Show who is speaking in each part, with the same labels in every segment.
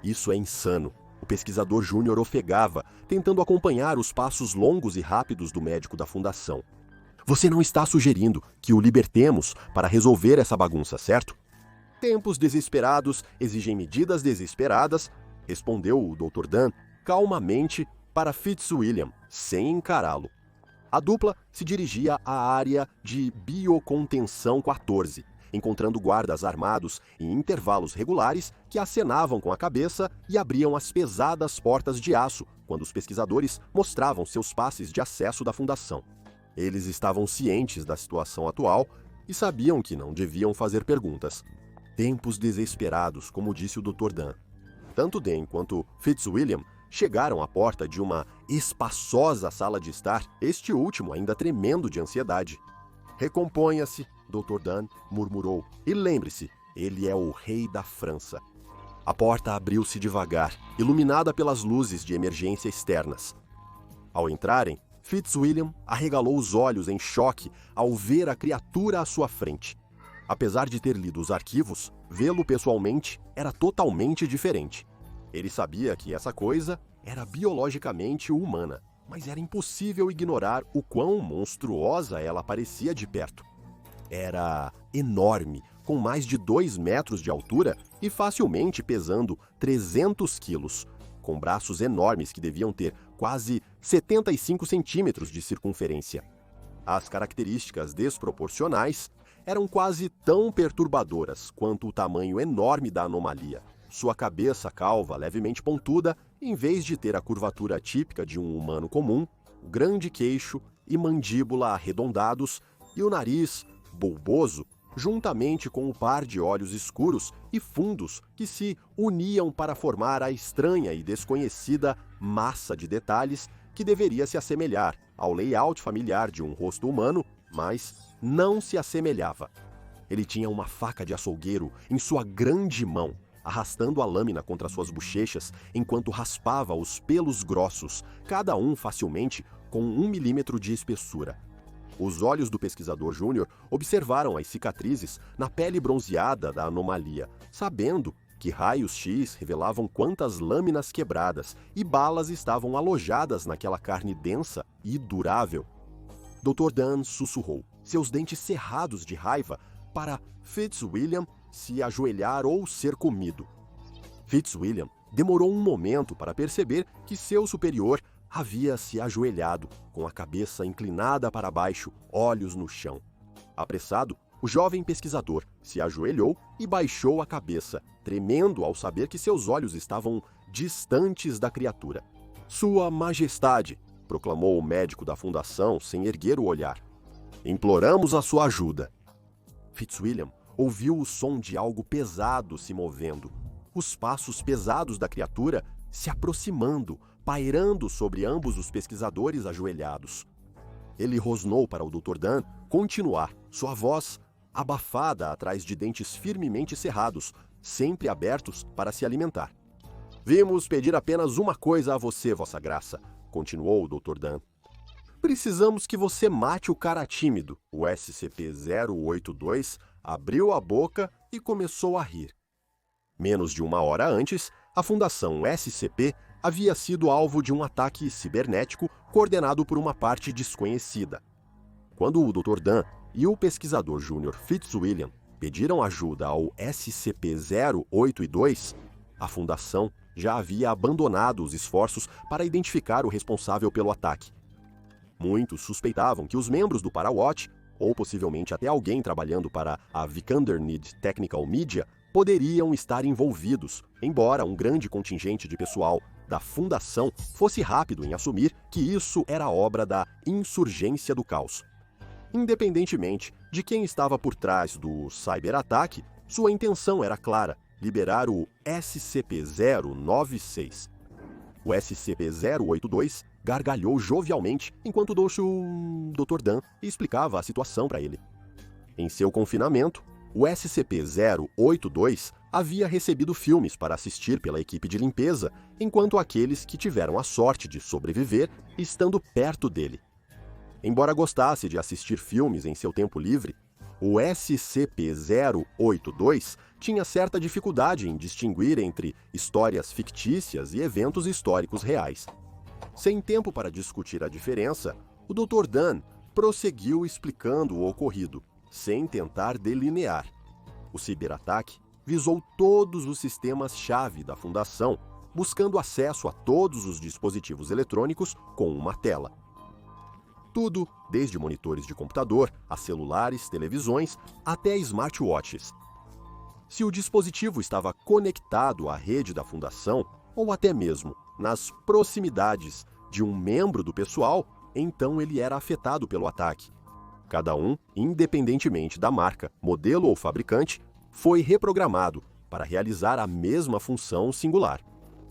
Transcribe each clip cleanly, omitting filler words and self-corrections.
Speaker 1: Isso é insano. O pesquisador júnior ofegava, tentando acompanhar os passos longos e rápidos do médico da fundação. Você não está sugerindo que o libertemos para resolver essa bagunça, certo? Tempos desesperados exigem medidas desesperadas, respondeu o Dr. Dan calmamente para Fitzwilliam, sem encará-lo. A dupla se dirigia à área de biocontenção 14, encontrando guardas armados em intervalos regulares que acenavam com a cabeça e abriam as pesadas portas de aço quando os pesquisadores mostravam seus passes de acesso da fundação. Eles estavam cientes da situação atual e sabiam que não deviam fazer perguntas. Tempos desesperados, como disse o Dr. Dan. Tanto Dan quanto Fitzwilliam chegaram à porta de uma espaçosa sala de estar, este último ainda tremendo de ansiedade. Recomponha-se, Dr. Dan murmurou, e lembre-se, ele é o rei da França. A porta abriu-se devagar, iluminada pelas luzes de emergência externas. Ao entrarem, Fitzwilliam arregalou os olhos em choque ao ver a criatura à sua frente. Apesar de ter lido os arquivos, vê-lo pessoalmente era totalmente diferente. Ele sabia que essa coisa era biologicamente humana, mas era impossível ignorar o quão monstruosa ela parecia de perto. Era enorme, com mais de 2 metros de altura e facilmente pesando 300 quilos, com braços enormes que deviam ter quase 75 centímetros de circunferência. As características desproporcionais eram quase tão perturbadoras quanto o tamanho enorme da anomalia. Sua cabeça calva, levemente pontuda, em vez de ter a curvatura típica de um humano comum, o grande queixo e mandíbula arredondados e o nariz bulboso, juntamente com o par de olhos escuros e fundos que se uniam para formar a estranha e desconhecida massa de detalhes que deveria se assemelhar ao layout familiar de um rosto humano, mas não se assemelhava. Ele tinha uma faca de açougueiro em sua grande mão, arrastando a lâmina contra suas bochechas enquanto raspava os pelos grossos, cada um facilmente com 1 milímetro de espessura. Os olhos do pesquisador júnior observaram as cicatrizes na pele bronzeada da anomalia, sabendo que raios X revelavam quantas lâminas quebradas e balas estavam alojadas naquela carne densa e durável. Dr. Dan sussurrou, seus dentes cerrados de raiva, para Fitzwilliam se ajoelhar ou ser comido. Fitzwilliam demorou um momento para perceber que seu superior havia se ajoelhado, com a cabeça inclinada para baixo, olhos no chão. Apressado, o jovem pesquisador se ajoelhou e baixou a cabeça, tremendo ao saber que seus olhos estavam distantes da criatura. Sua Majestade, proclamou o médico da fundação sem erguer o olhar. Imploramos a sua ajuda. Fitzwilliam ouviu o som de algo pesado se movendo, os passos pesados da criatura se aproximando, pairando sobre ambos os pesquisadores ajoelhados. Ele rosnou para o Dr. Dan continuar, sua voz abafada atrás de dentes firmemente cerrados, sempre abertos para se alimentar. Vimos pedir apenas uma coisa a você, Vossa Graça, continuou o Dr. Dan. Precisamos que você mate o cara tímido. O SCP-082 abriu a boca e começou a rir. Menos de 1 hora antes, a Fundação SCP havia sido alvo de um ataque cibernético coordenado por uma parte desconhecida. Quando o Dr. Dan e o pesquisador júnior Fitzwilliam pediram ajuda ao SCP-082, a Fundação já havia abandonado os esforços para identificar o responsável pelo ataque. Muitos suspeitavam que os membros do Parawatch, ou possivelmente até alguém trabalhando para a Vikandernid Technical Media, poderiam estar envolvidos, embora um grande contingente de pessoal da Fundação fosse rápido em assumir que isso era obra da insurgência do caos. Independentemente de quem estava por trás do cyberataque, sua intenção era clara: liberar o SCP-096. O SCP-082 gargalhou jovialmente enquanto o Dr. Dan explicava a situação para ele. Em seu confinamento, o SCP-082 havia recebido filmes para assistir pela equipe de limpeza, enquanto aqueles que tiveram a sorte de sobreviver estando perto dele. Embora gostasse de assistir filmes em seu tempo livre, O SCP-082 tinha certa dificuldade em distinguir entre histórias fictícias e eventos históricos reais. Sem tempo para discutir a diferença, o Dr. Dan prosseguiu explicando o ocorrido, sem tentar delinear. O ciberataque visou todos os sistemas-chave da Fundação, buscando acesso a todos os dispositivos eletrônicos com uma tela. Tudo, desde monitores de computador, a celulares, televisões, até smartwatches. Se o dispositivo estava conectado à rede da Fundação, ou até mesmo nas proximidades de um membro do pessoal, então ele era afetado pelo ataque. Cada um, independentemente da marca, modelo ou fabricante, foi reprogramado para realizar a mesma função singular.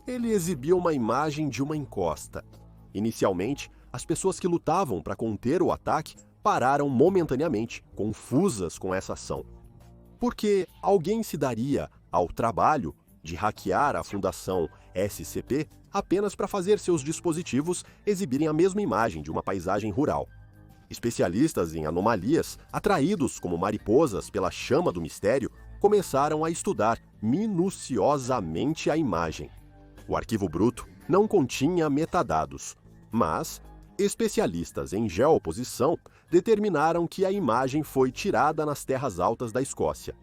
Speaker 1: Ele exibia uma imagem de uma encosta. Inicialmente, as pessoas que lutavam para conter o ataque pararam momentaneamente, confusas com essa ação. Porque alguém se daria ao trabalho de hackear a Fundação SCP apenas para fazer seus dispositivos exibirem a mesma imagem de uma paisagem rural. Especialistas em anomalias, atraídos como mariposas pela chama do mistério, começaram a estudar minuciosamente a imagem. O arquivo bruto não continha metadados, mas especialistas em geoposição determinaram que a imagem foi tirada nas terras altas da Escócia.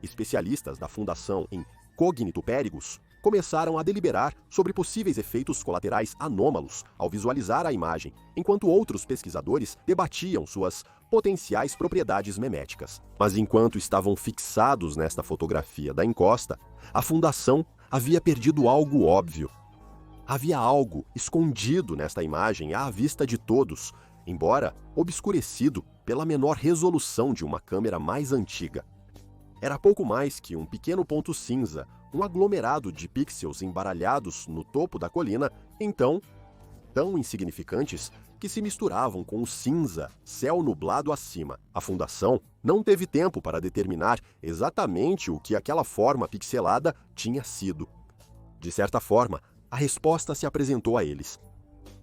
Speaker 1: Especialistas da Fundação em Cognito Perigus começaram a deliberar sobre possíveis efeitos colaterais anômalos ao visualizar a imagem, enquanto outros pesquisadores debatiam suas potenciais propriedades meméticas. Mas enquanto estavam fixados nesta fotografia da encosta, a Fundação havia perdido algo óbvio. Havia algo escondido nesta imagem à vista de todos, embora obscurecido pela menor resolução de uma câmera mais antiga. Era pouco mais que um pequeno ponto cinza, um aglomerado de pixels embaralhados no topo da colina, então tão insignificantes que se misturavam com o cinza, céu nublado acima. A Fundação não teve tempo para determinar exatamente o que aquela forma pixelada tinha sido. De certa forma, a resposta se apresentou a eles.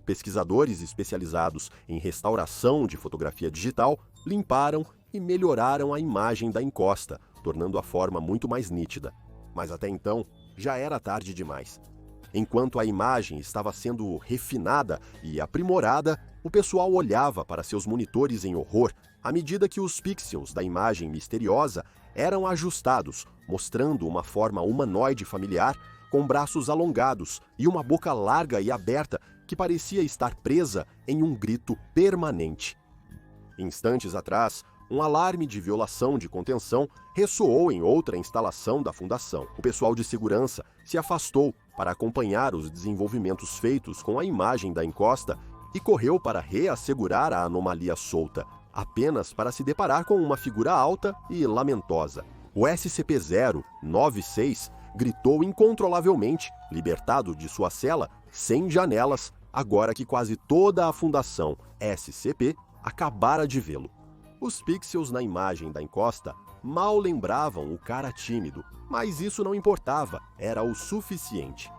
Speaker 1: Pesquisadores especializados em restauração de fotografia digital limparam e melhoraram a imagem da encosta, tornando a forma muito mais nítida. Mas até então, já era tarde demais. Enquanto a imagem estava sendo refinada e aprimorada, o pessoal olhava para seus monitores em horror à medida que os pixels da imagem misteriosa eram ajustados, mostrando uma forma humanoide familiar com braços alongados e uma boca larga e aberta que parecia estar presa em um grito permanente. Instantes atrás, um alarme de violação de contenção ressoou em outra instalação da Fundação. O pessoal de segurança se afastou para acompanhar os desenvolvimentos feitos com a imagem da encosta e correu para reassegurar a anomalia solta, apenas para se deparar com uma figura alta e lamentosa. O SCP-096 gritou incontrolavelmente, libertado de sua cela, sem janelas, agora que quase toda a Fundação SCP acabara de vê-lo. Os pixels na imagem da encosta mal lembravam o cara tímido, mas isso não importava, era o suficiente.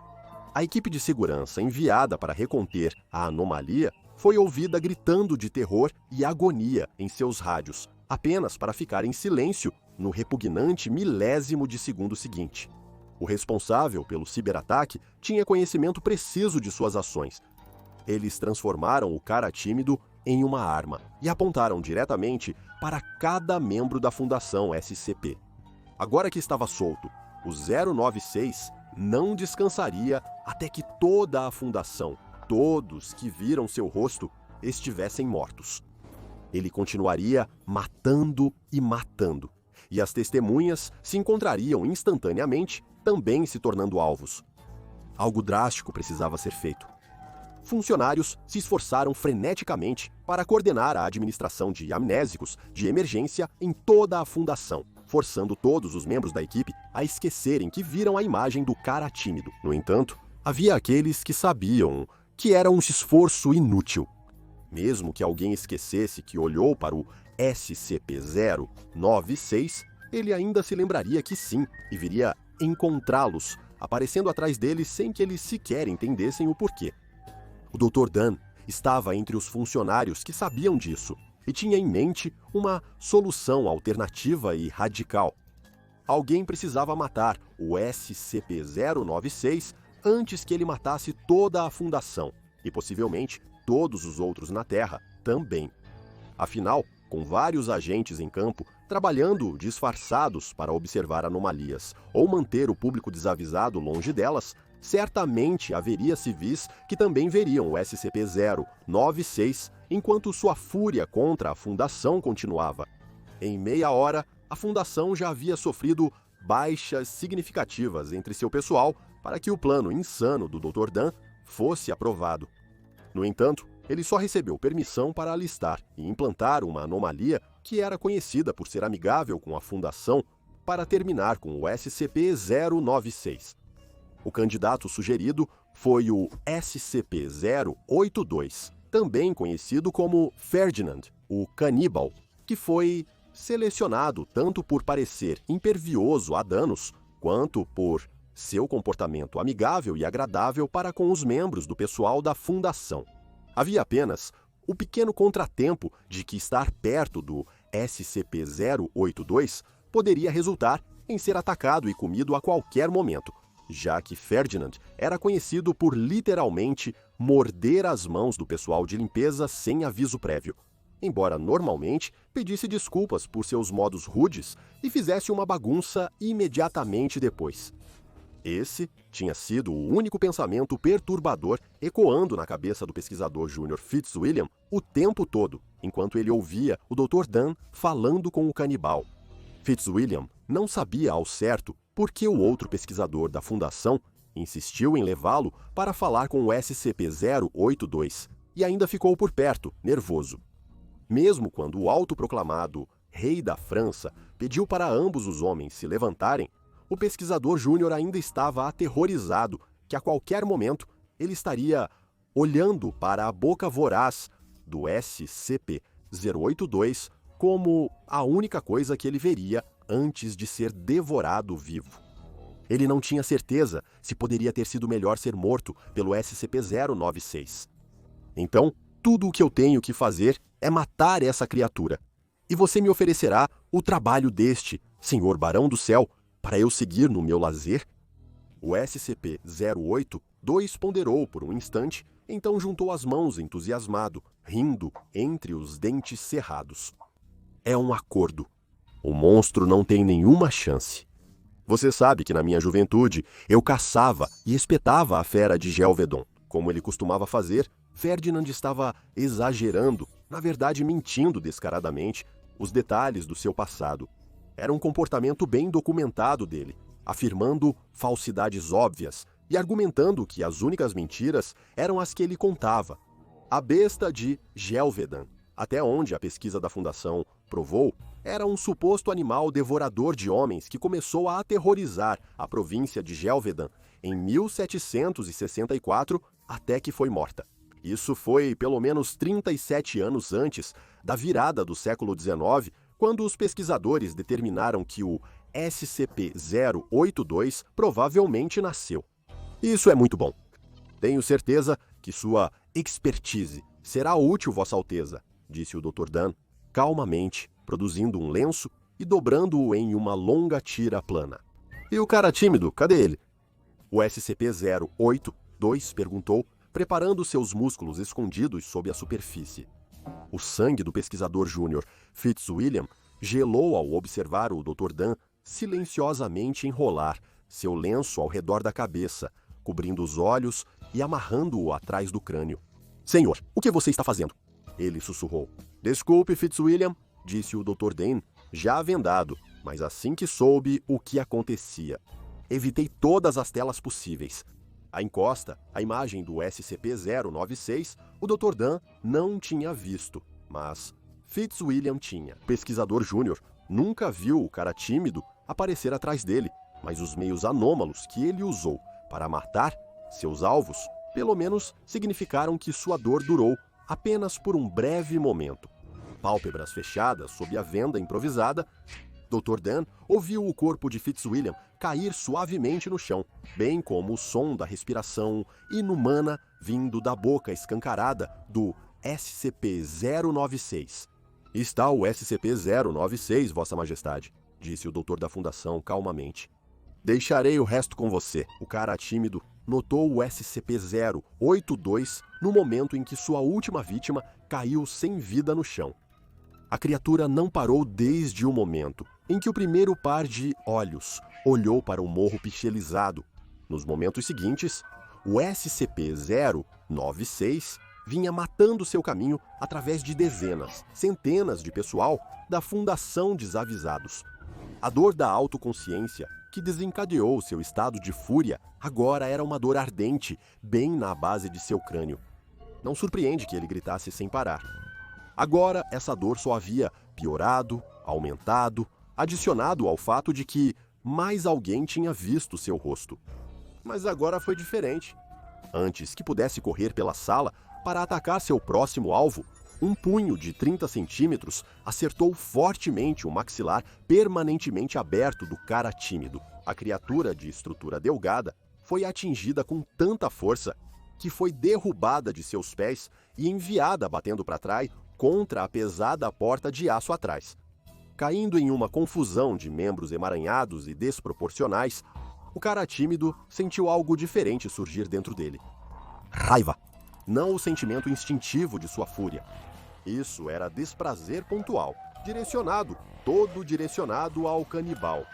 Speaker 1: A equipe de segurança enviada para reconter a anomalia foi ouvida gritando de terror e agonia em seus rádios, apenas para ficar em silêncio no repugnante milésimo de segundo seguinte. O responsável pelo ciberataque tinha conhecimento preciso de suas ações. Eles transformaram o cara tímido em uma arma e apontaram diretamente para cada membro da Fundação SCP. Agora que estava solto, o 096 não descansaria até que toda a Fundação, todos que viram seu rosto, estivessem mortos. Ele continuaria matando e matando, e as testemunhas se encontrariam instantaneamente, também se tornando alvos. Algo drástico precisava ser feito. Funcionários se esforçaram freneticamente para coordenar a administração de amnésicos de emergência em toda a Fundação, forçando todos os membros da equipe a esquecerem que viram a imagem do cara tímido. No entanto, havia aqueles que sabiam que era um esforço inútil. Mesmo que alguém esquecesse que olhou para o SCP-096, ele ainda se lembraria que sim, e viria encontrá-los, aparecendo atrás deles sem que eles sequer entendessem o porquê. O Dr. Dan estava entre os funcionários que sabiam disso, e tinha em mente uma solução alternativa e radical. Alguém precisava matar o SCP-096 antes que ele matasse toda a Fundação, e possivelmente todos os outros na Terra também. Afinal, com vários agentes em campo, trabalhando disfarçados para observar anomalias ou manter o público desavisado longe delas, certamente haveria civis que também veriam o SCP-096 enquanto sua fúria contra a Fundação continuava. Em meia hora, a Fundação já havia sofrido baixas significativas entre seu pessoal para que o plano insano do Dr. Dan fosse aprovado. No entanto, ele só recebeu permissão para alistar e implantar uma anomalia que era conhecida por ser amigável com a Fundação para terminar com o SCP-096. O candidato sugerido foi o SCP-082, também conhecido como Ferdinand, o Caníbal, que foi selecionado tanto por parecer impervioso a danos, quanto por seu comportamento amigável e agradável para com os membros do pessoal da Fundação. Havia apenas o pequeno contratempo de que estar perto do SCP-082 poderia resultar em ser atacado e comido a qualquer momento, já que Ferdinand era conhecido por literalmente morder as mãos do pessoal de limpeza sem aviso prévio, embora normalmente pedisse desculpas por seus modos rudes e fizesse uma bagunça imediatamente depois. Esse tinha sido o único pensamento perturbador ecoando na cabeça do pesquisador Júnior Fitzwilliam o tempo todo, enquanto ele ouvia o Dr. Dan falando com o canibal. Fitzwilliam não sabia ao certo por que o outro pesquisador da Fundação insistiu em levá-lo para falar com o SCP-082 e ainda ficou por perto, nervoso. Mesmo quando o autoproclamado rei da França pediu para ambos os homens se levantarem, o pesquisador júnior ainda estava aterrorizado que a qualquer momento ele estaria olhando para a boca voraz do SCP-082 como a única coisa que ele veria antes de ser devorado vivo. Ele não tinha certeza se poderia ter sido melhor ser morto pelo SCP-096. Então, tudo o que eu tenho que fazer é matar essa criatura. E você me oferecerá o trabalho deste, Senhor Barão do Céu, para eu seguir no meu lazer? O SCP-082 ponderou por um instante, então juntou as mãos entusiasmado, rindo entre os dentes cerrados. É um acordo. O monstro não tem nenhuma chance. Você sabe que na minha juventude eu caçava e espetava a fera de Gelvedon. Como ele costumava fazer, Ferdinand estava exagerando, na verdade mentindo descaradamente, os detalhes do seu passado. Era um comportamento bem documentado dele, afirmando falsidades óbvias e argumentando que as únicas mentiras eram as que ele contava. A besta de Gelvedan, até onde a pesquisa da Fundação provou, era um suposto animal devorador de homens que começou a aterrorizar a província de Gelvedan em 1764 até que foi morta. Isso foi pelo menos 37 anos antes da virada do século XIX, quando os pesquisadores determinaram que o SCP-082 provavelmente nasceu. Isso é muito bom. Tenho certeza que sua expertise será útil, Vossa Alteza, disse o Dr. Dan, calmamente, produzindo um lenço e dobrando-o em uma longa tira plana. E o cara tímido, cadê ele? O SCP-082 perguntou, preparando seus músculos escondidos sob a superfície. O sangue do pesquisador júnior Fitzwilliam gelou ao observar o Dr. Dan silenciosamente enrolar seu lenço ao redor da cabeça, cobrindo os olhos e amarrando-o atrás do crânio. Senhor, o que você está fazendo? Ele sussurrou. Desculpe, Fitzwilliam, disse o Dr. Dan, já vendado, mas assim que soube o que acontecia. Evitei todas as telas possíveis. A encosta, a imagem do SCP-096, o Dr. Dan não tinha visto, mas Fitzwilliam tinha. O pesquisador júnior nunca viu o cara tímido aparecer atrás dele, mas os meios anômalos que ele usou para matar seus alvos, pelo menos significaram que sua dor durou apenas por um breve momento. Pálpebras fechadas sob a venda improvisada, Dr. Dan ouviu o corpo de Fitzwilliam cair suavemente no chão, bem como o som da respiração inumana vindo da boca escancarada do SCP-096. Está o SCP-096, Vossa Majestade, disse o doutor da Fundação calmamente. Deixarei o resto com você. O cara tímido notou o SCP-082 no momento em que sua última vítima caiu sem vida no chão. A criatura não parou desde o momento em que o primeiro par de olhos olhou para o morro pixelizado. Nos momentos seguintes, o SCP-096 vinha matando seu caminho através de dezenas, centenas de pessoal da Fundação Desavisados. A dor da autoconsciência, que desencadeou seu estado de fúria, agora era uma dor ardente, bem na base de seu crânio. Não surpreende que ele gritasse sem parar. Agora, essa dor só havia piorado, aumentado, adicionado ao fato de que mais alguém tinha visto seu rosto. Mas agora foi diferente. Antes que pudesse correr pela sala para atacar seu próximo alvo, um punho de 30 centímetros acertou fortemente o maxilar permanentemente aberto do cara tímido. A criatura de estrutura delgada foi atingida com tanta força que foi derrubada de seus pés e enviada batendo para trás contra a pesada porta de aço atrás. Caindo em uma confusão de membros emaranhados e desproporcionais, o cara tímido sentiu algo diferente surgir dentro dele. Raiva! Não o sentimento instintivo de sua fúria. Isso era desprazer pontual, todo direcionado ao canibal.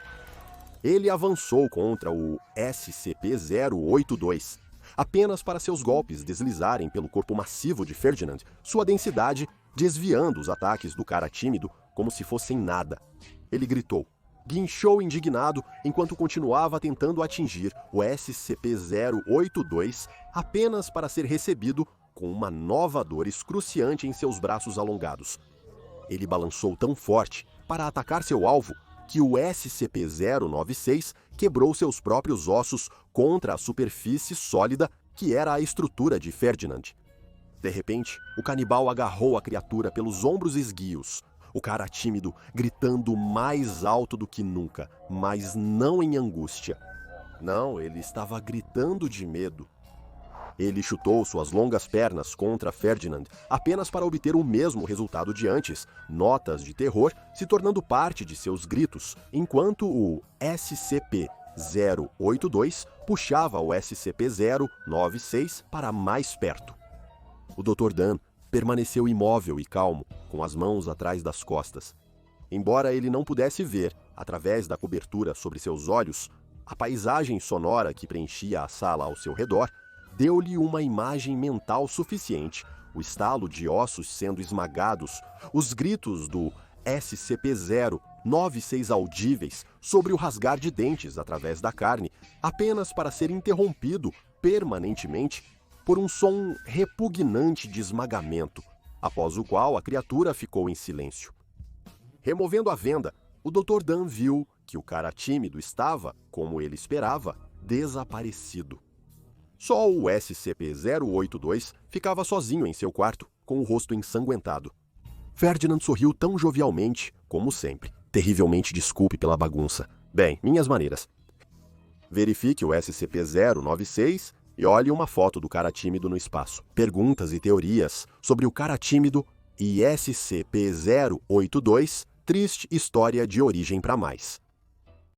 Speaker 1: Ele avançou contra o SCP-082, apenas para seus golpes deslizarem pelo corpo massivo de Ferdinand, sua densidade desviando os ataques do cara tímido como se fossem nada. Ele gritou, guinchou indignado enquanto continuava tentando atingir o SCP-082 apenas para ser recebido com uma nova dor excruciante em seus braços alongados. Ele balançou tão forte para atacar seu alvo que o SCP-096 quebrou seus próprios ossos contra a superfície sólida que era a estrutura de Ferdinand. De repente, o canibal agarrou a criatura pelos ombros esguios, o cara tímido gritando mais alto do que nunca, mas não em angústia. Não, ele estava gritando de medo. Ele chutou suas longas pernas contra Ferdinand apenas para obter o mesmo resultado de antes, notas de terror se tornando parte de seus gritos, enquanto o SCP-082 puxava o SCP-096 para mais perto. O Dr. Dan permaneceu imóvel e calmo, com as mãos atrás das costas. Embora ele não pudesse ver, através da cobertura sobre seus olhos, a paisagem sonora que preenchia a sala ao seu redor deu-lhe uma imagem mental suficiente, o estalo de ossos sendo esmagados, os gritos do SCP-096 audíveis sobre o rasgar de dentes através da carne, apenas para ser interrompido permanentemente por um som repugnante de esmagamento, após o qual a criatura ficou em silêncio. Removendo a venda, o Dr. Dan viu que o cara tímido estava, como ele esperava, desaparecido. Só o SCP-082 ficava sozinho em seu quarto, com o rosto ensanguentado. Ferdinand sorriu tão jovialmente, como sempre. Terrivelmente desculpe pela bagunça. Bem, minhas maneiras. Verifique o SCP-096 e olhe uma foto do cara tímido no espaço. Perguntas e teorias sobre o cara tímido e SCP-082, triste história de origem para mais.